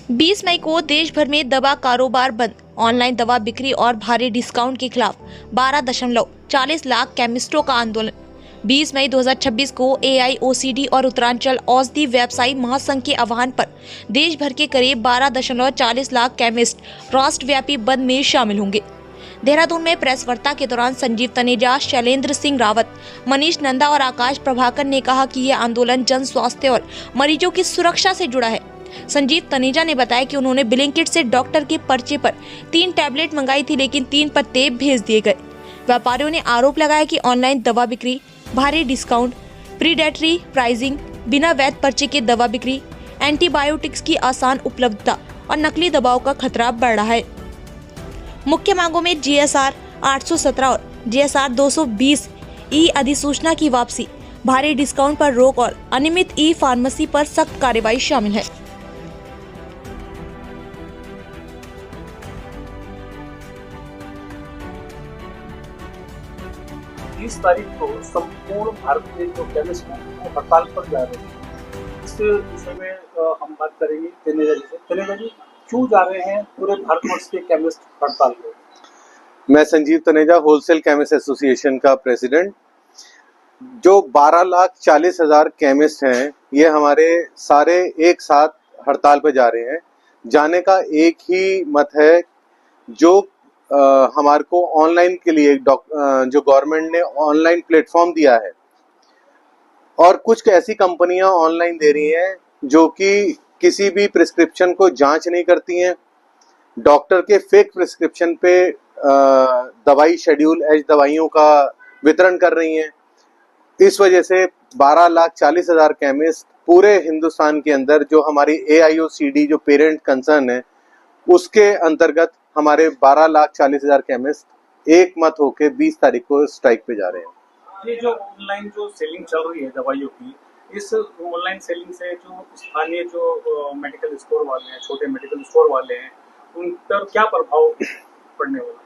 20 मई को देश भर में दवा कारोबार बंद। ऑनलाइन दवा बिक्री और भारी डिस्काउंट के खिलाफ 12.40 लाख केमिस्टों का आंदोलन। 20 मई 2026 को AIOCD और उत्तरांचल औषधि व्यवसायी महासंघ के आह्वान पर देश भर के करीब 12.40 लाख केमिस्ट राष्ट्रव्यापी बंद में शामिल होंगे। देहरादून में प्रेस वार्ता के दौरान संजीव तनेजा, शैलेंद्र सिंह रावत, मनीष नंदा और आकाश प्रभाकर ने कहा कि यह आंदोलन जन स्वास्थ्य और मरीजों की सुरक्षा से जुड़ा है। संजीव तनेजा ने बताया कि उन्होंने ब्लिंकिट से डॉक्टर के पर्चे पर 3 टैबलेट मंगाई थी, लेकिन 3 पत्ते भेज दिए गए। व्यापारियों ने आरोप लगाया कि ऑनलाइन दवा बिक्री, भारी डिस्काउंट, प्रीडेटरी प्राइसिंग, बिना वैध पर्चे के दवा बिक्री, एंटीबायोटिक्स की आसान उपलब्धता और नकली दवाओं का खतरा बढ़ रहा है। मुख्य मांगों में GSR 817 और GSR 220 ई अधिसूचना की वापसी, भारी डिस्काउंट पर रोक और अनियमित ई फार्मेसी पर सख्त कार्रवाई शामिल है। 20 तारीख को संपूर्ण भारत के जो केमिस्ट हैं वो हड़ताल पर जा रहे हैं। इस विषय में हम बात करेंगे तनेजा जी से। तनेजा जी, क्यों जा रहे हैं पूरे भारतवर्ष के केमिस्ट हड़ताल पर? मैं Sanjeev Taneja, wholesale chemist association का प्रेसिडेंट। जो 12,40,000 केमिस्ट हैं, ये हमारे सारे एक साथ हड़ताल पे जा रहे हैं। जाने का एक ही मत है, जो हमारे को ऑनलाइन के लिए जो गवर्नमेंट ने ऑनलाइन प्लेटफॉर्म दिया है, और कुछ ऐसी कंपनियां ऑनलाइन दे रही हैं जो कि किसी भी प्रिस्क्रिप्शन को जांच नहीं करती हैं, डॉक्टर के फेक प्रिस्क्रिप्शन पे दवाई शेड्यूल एज दवाइयों का वितरण कर रही हैं। इस वजह से 12,40,000 केमिस्ट पूरे हिंदुस्तान के अंदर, जो हमारी AIOCD जो पेरेंट कंसर्न है, उसके अंतर्गत हमारे 12,40,000 केमिस्ट एक मत होके 20 तारीख को स्ट्राइक पे जा रहे हैं। ये जो ऑनलाइन जो सेलिंग चल रही है दवाइयों की, इस ऑनलाइन सेलिंग से जो स्थानीय जो मेडिकल स्टोर वाले हैं, छोटे मेडिकल स्टोर वाले हैं, उन पर क्या प्रभाव पड़ने वाला?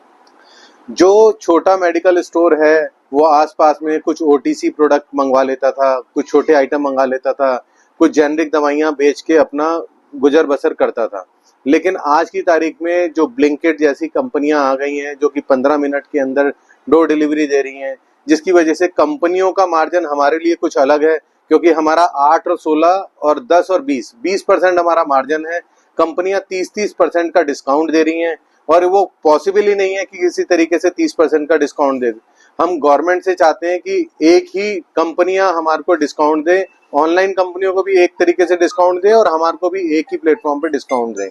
जो छोटा मेडिकल स्टोर है वो आसपास में कुछ OTC प्रोडक्ट मंगवा लेता था, कुछ छोटे आइटम मंगा लेता था, कुछ जेनरिक दवाइयां बेच के अपना गुजर बसर करता था। लेकिन आज की तारीख में जो ब्लिंकिट जैसी कंपनियां आ गई हैं, जो कि 15 मिनट के अंदर डोर डिलीवरी दे रही हैं, जिसकी वजह से कंपनियों का मार्जिन हमारे लिए कुछ अलग है, क्योंकि हमारा 8 और 16 और 10 और 20% हमारा मार्जिन है। कंपनियां 30% का डिस्काउंट दे रही हैं, और वो पॉसिबल ही नहीं है कि किसी तरीके से 30% का डिस्काउंट दे। हम गवर्नमेंट से चाहते हैं कि एक ही कंपनियां हमारे को डिस्काउंट दे, ऑनलाइन कंपनियों को भी एक तरीके से डिस्काउंट दे और हमारे को भी एक ही प्लेटफॉर्म पे डिस्काउंट दे।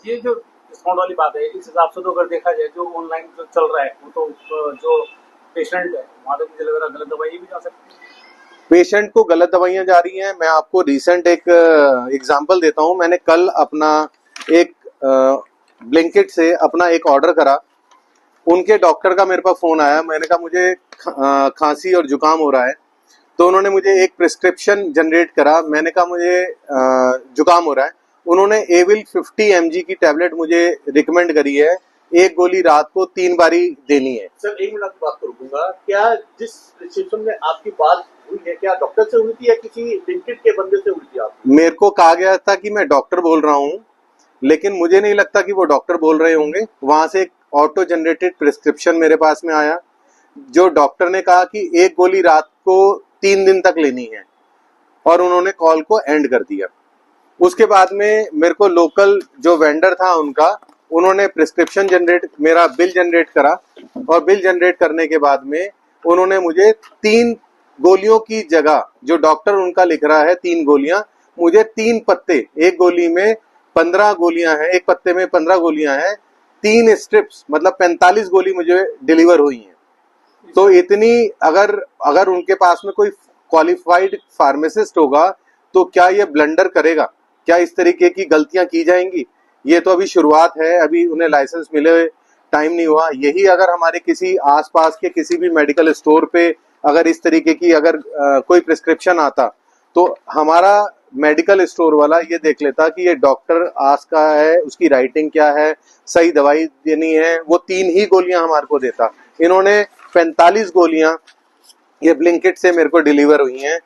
ये जो डिस्काउंट वाली बात है, इस हिसाब से तो अगर देखा जाए जो ऑनलाइन जो चल रहा है, वो तो जो पेशेंट है वहाँ तक मुझे लग रहा है गलत दवाई भी जा सकती है। पेशेंट को गलत दवाइयां जा रही हैं। मैं आपको रिसेंट एक एग्जांपल देता हूं। मैंने कल अपना एक ब्लिंकिट से अपना एक ऑर्डर करा। उनके डॉक्टर का मेरे पास फोन आया। मैंने कहा मुझे खांसी और जुकाम हो रहा है, तो उन्होंने मुझे एक प्रिस्क्रिप्शन जनरेट करा। मैंने कहा मुझे जुकाम हो रहा है। उन्होंने एविल 50 mg की टैबलेट मुझे रिकमेंड करी है। एक गोली रात को 3 बारी देनी है। सर, 1 मिनट बात करूंगा। क्या जिस प्रिस्क्रिप्शन में आपकी बात हुई है, क्या डॉक्टर से हुई थी या किसी ब्लिंकिट के बंदे से हुई थी आपकी? मेरे को कहा गया था कि मैं डॉक्टर बोल रहा हूँ, लेकिन मुझे नहीं लगता कि वो डॉक्टर बोल रहे होंगे। वहां से एक ऑटो जनरेटेड प्रिस्क्रिप्शन मेरे पास में आया, जो डॉक्टर ने कहा कि एक गोली रात को 3 दिन तक लेनी है, और उन्होंने कॉल को एंड कर दिया। उसके बाद में मेरे को लोकल जो वेंडर था उनका, उन्होंने प्रिस्क्रिप्शन मेरा बिल जनरेट करा, और बिल जनरेट करने के बाद में उन्होंने मुझे 3 गोलियों की जगह, जो डॉक्टर उनका लिख रहा है 3 गोलियां, मुझे 3 पत्ते, एक गोली में 15 गोलियां हैं, एक पत्ते में 15 गोलियां हैं, 3 स्ट्रिप्स मतलब 45 गोली मुझे डिलीवर हुई हैं। तो इतनी अगर उनके पास में कोई क्वालिफाइड फार्मासिस्ट होगा तो क्या ये ब्लंडर करेगा? क्या इस तरीके की गलतियां की जाएंगी? ये तो अभी शुरुआत है, अभी उन्हें लाइसेंस मिले टाइम नहीं हुआ। यही अगर हमारे किसी आसपास के किसी भी मेडिकल स्टोर पे अगर इस तरीके की कोई प्रिस्क्रिप्शन आता, तो हमारा मेडिकल स्टोर वाला ये देख लेता कि ये डॉक्टर आस का है, उसकी राइटिंग क्या है, सही दवाई देनी है, वो 3 ही गोलियां हमारे को देता। इन्होंने 45 गोलियां ये ब्लिंकिट से मेरे को डिलीवर हुई हैं।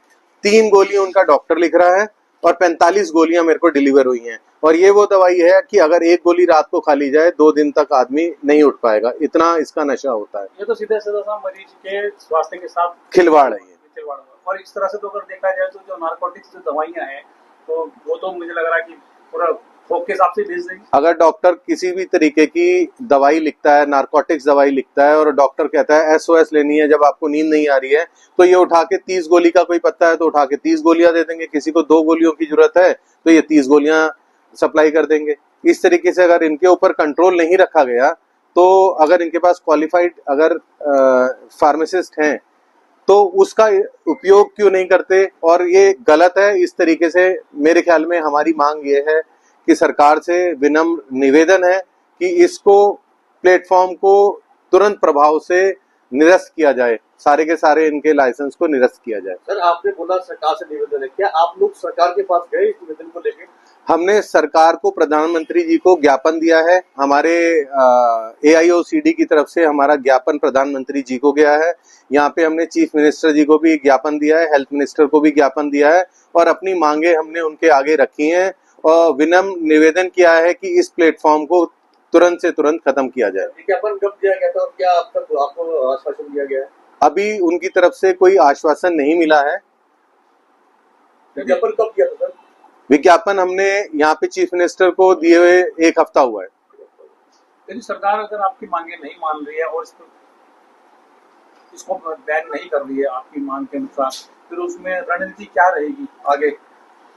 3 गोलियां उनका डॉक्टर लिख रहा है, और 45 गोलियां मेरे को डिलीवर हुई हैं। और ये वो दवाई है कि अगर एक गोली रात को खा ली जाए 2 दिन तक आदमी नहीं उठ पाएगा, इतना इसका नशा होता है। ये तो सीधे सीधा मरीज के स्वास्थ्य के साथ खिलवाड़ है ये। खिलवाड़। और इस तरह से तो अगर देखा जाए तो जो नारकोटिक्स जो दवाइयां हैं तो वो तो मुझे लग रहा है कि पूरा थोक के हिसाब से बेच देंगे। अगर डॉक्टर किसी भी तरीके की दवाई लिखता है, नारकोटिक्स दवाई लिखता है, और डॉक्टर कहता है SOS लेनी है जब आपको नींद नहीं आ रही है, तो ये उठा के 30 गोली का कोई पत्ता है तो उठा के 30 गोलियां दे देंगे। किसी को 2 गोलियों की जरूरत है तो ये 30 गोलियां सप्लाई कर देंगे। इस तरीके से अगर इनके ऊपर कंट्रोल नहीं रखा गया तो अगर इनके पास क्वालिफाइड अगर फार्मासिस्ट हैं तो उसका उपयोग क्यों नहीं करते, और ये गलत है। इस तरीके से मेरे ख्याल में हमारी मांग ये है कि सरकार से विनम्र निवेदन है कि इसको प्लेटफॉर्म को तुरंत प्रभाव से निरस्त किया जाए, सारे के सारे इनके लाइसेंस को निरस्त किया जाए। सर आपने बोला सरकार से निवेदन है, क्या आप लोग सरकार के पास गए इस निवेदन को लेकर? हमने सरकार को, प्रधानमंत्री जी को ज्ञापन दिया है। हमारे AIOCD की तरफ से हमारा ज्ञापन प्रधानमंत्री जी को गया है। यहाँ पे हमने चीफ मिनिस्टर जी को भी ज्ञापन दिया है, हेल्थ मिनिस्टर को भी ज्ञापन दिया है, और अपनी मांगे हमने उनके आगे रखी हैं और विनम्र निवेदन किया है कि इस प्लेटफॉर्म को तुरंत से तुरंत खत्म किया जाए। विज्ञापन कब दिया गया था और क्या अब तक आपको आश्वासन दिया गया है? अभी उनकी तरफ से कोई आश्वासन नहीं मिला है। विज्ञापन कब दिया था सर? विज्ञापन हमने यहाँ पे चीफ मिनिस्टर को दिए हुए 1 हफ्ता हुआ है। यदि सरकार अगर आपकी मांगे नहीं मान रही है और इसको बैन नहीं कर रही है आपकी मांग के अनुसार, फिर उसमें रणनीति क्या रहेगी आगे?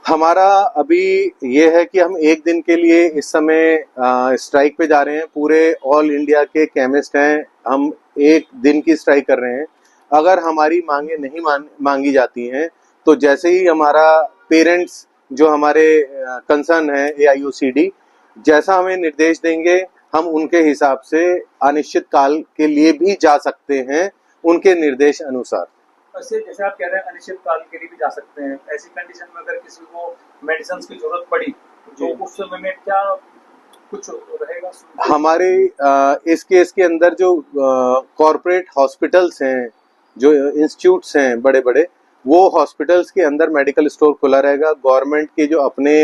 हमारा अभी ये है कि हम 1 दिन के लिए इस समय स्ट्राइक पे जा रहे हैं। पूरे ऑल इंडिया के केमिस्ट हैं, हम 1 दिन की स्ट्राइक कर रहे हैं। अगर हमारी मांगे नहीं मांगी जाती हैं तो जैसे ही हमारा पेरेंट्स जो हमारे कंसर्न है AIOCD जैसा हमें निर्देश देंगे, हम उनके हिसाब से अनिश्चित काल के लिए भी जा सकते हैं उनके निर्देश अनुसार। वैसे जैसे आप कह रहे हैं अनिश्चित काल के लिए भी जा सकते हैं, ऐसी कंडीशन में अगर किसी को मेडिसिन की जरूरत पड़ी तो उस समय में क्या कुछ रहेगा? हमारे इस केस के अंदर जो कॉरपोरेट हॉस्पिटल्स हैं, जो इंस्टीट्यूट्स हैं बड़े बड़े, वो हॉस्पिटल्स के अंदर मेडिकल स्टोर खुला रहेगा। गवर्नमेंट के जो अपने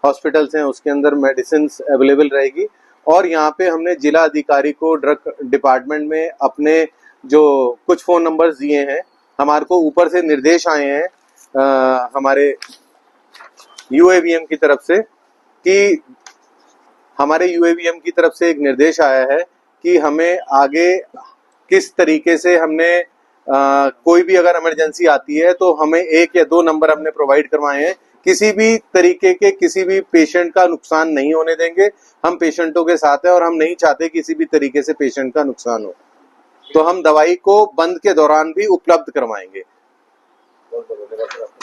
हॉस्पिटल्स हैं उसके अंदर मेडिसिन अवेलेबल रहेगी। और यहाँ पे हमने जिला अधिकारी को ड्रग डिपार्टमेंट में अपने जो कुछ फ़ोन नंबर्स दिए हैं, हमारे को ऊपर से निर्देश आए हैं हमारे UAVM की तरफ से, कि हमारे UAVM की तरफ से एक निर्देश आया है कि हमें आगे किस तरीके से हमने कोई भी अगर इमरजेंसी आती है तो हमें 1 या 2 नंबर हमने प्रोवाइड करवाए हैं। किसी भी तरीके के किसी भी पेशेंट का नुकसान नहीं होने देंगे। हम पेशेंटों के साथ हैं और हम नहीं चाहते किसी भी तरीके से पेशेंट का नुकसान हो, तो हम दवाई को बंद के दौरान भी उपलब्ध करवाएंगे। बहुत बहुत धन्यवाद।